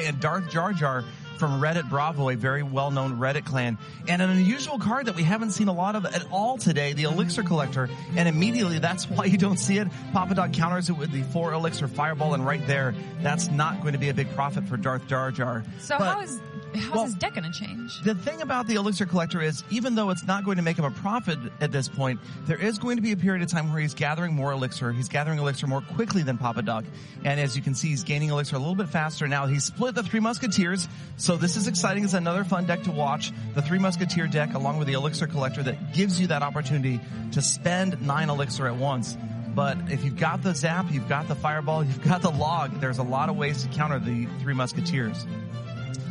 and DarthJARJAR from Reddit Bravo, a very well-known Reddit clan. And an unusual card that we haven't seen a lot of at all today, the Elixir Collector. And immediately, that's why you don't see it. PapaDOG counters it with the 4 Elixir Fireball, and right there, that's not going to be a big profit for DarthJARJAR. So how's his deck going to change? The thing about the Elixir Collector is, even though it's not going to make him a profit at this point, there is going to be a period of time where he's gathering more Elixir. He's gathering Elixir more quickly than PapaDOG. And as you can see, he's gaining Elixir a little bit faster now. He's split the 3 Musketeers, so this is exciting. It's another fun deck to watch. The 3 Musketeer deck along with the Elixir Collector that gives you that opportunity to spend 9 Elixir at once. But if you've got the Zap, you've got the Fireball, you've got the Log, there's a lot of ways to counter the 3 Musketeers.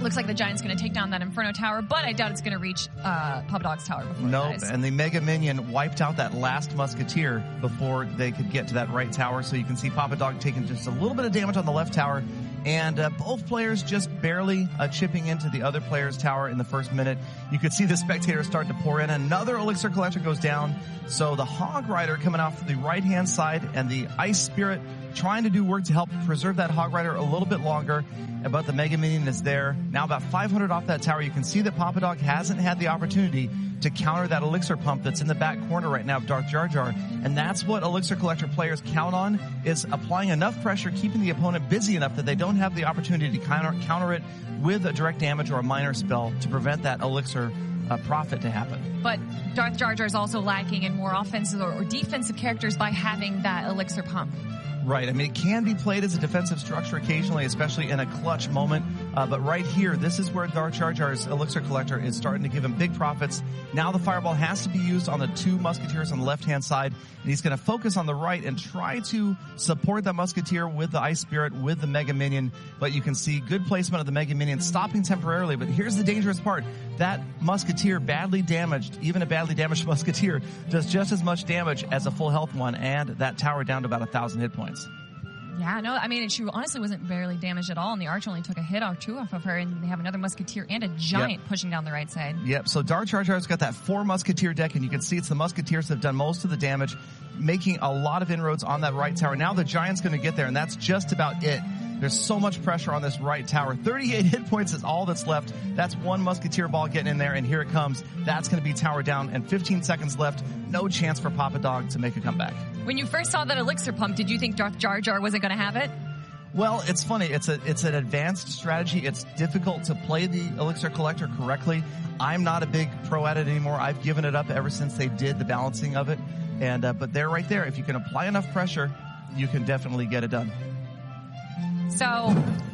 Looks like the Giant's going to take down that Inferno Tower, but I doubt it's going to reach PapaDOG's tower before it dies. And the Mega Minion wiped out that last Musketeer before they could get to that right tower. So you can see PapaDOG taking just a little bit of damage on the left tower. And both players just barely chipping into the other player's tower in the first minute. You could see the spectators start to pour in. Another Elixir Collector goes down. So the Hog Rider coming off the right-hand side and the Ice Spirit trying to do work to help preserve that Hog Rider a little bit longer. But the Mega Minion is there. Now about 500 off that tower. You can see that PapaDOG hasn't had the opportunity to counter that Elixir pump that's in the back corner right now of DarthJARJAR. And that's what Elixir Collector players count on, is applying enough pressure, keeping the opponent busy enough that they don't have the opportunity to counter it with a direct damage or a minor spell to prevent that Elixir profit to happen. But DarthJARJAR is also lacking in more offensive or defensive characters by having that Elixir pump. Right. I mean, it can be played as a defensive structure occasionally, especially in a clutch moment. But right here, this is where DarthJARJAR's Elixir Collector is starting to give him big profits. Now the Fireball has to be used on the 2 Musketeers on the left-hand side. And he's going to focus on the right and try to support the Musketeer with the Ice Spirit, with the Mega Minion. But you can see good placement of the Mega Minion, stopping temporarily. But here's the dangerous part. That Musketeer, badly damaged, even a badly damaged Musketeer, does just as much damage as a full health one. And that tower down to about 1,000 hit points. Yeah, no, I mean, she honestly wasn't barely damaged at all, and the Archer only took a hit or 2 off of her, and they have another Musketeer and a Giant pushing down the right side. Yep, so DarthJARJAR's got that 4 Musketeer deck, and you can see it's the Musketeers that have done most of the damage, making a lot of inroads on that right tower. Now the Giant's going to get there, and that's just about it. There's so much pressure on this right tower. 38 hit points is all that's left. That's 1 Musketeer ball getting in there, and here it comes. That's going to be tower down, and 15 seconds left. No chance for PapaDOG to make a comeback. When you first saw that Elixir pump, did you think DarthJARJAR wasn't going to have it? Well, it's funny. It's an advanced strategy. It's difficult to play the Elixir Collector correctly. I'm not a big pro at it anymore. I've given it up ever since they did the balancing of it. And but they're right there. If you can apply enough pressure, you can definitely get it done. So,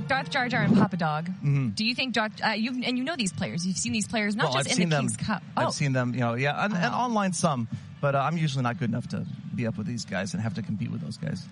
DarthJARJAR and PapaDOG. Do you think you know these players? You've seen these players not just in the King's Cup. I've seen them, and online some. But I'm usually not good enough to be up with these guys and have to compete with those guys.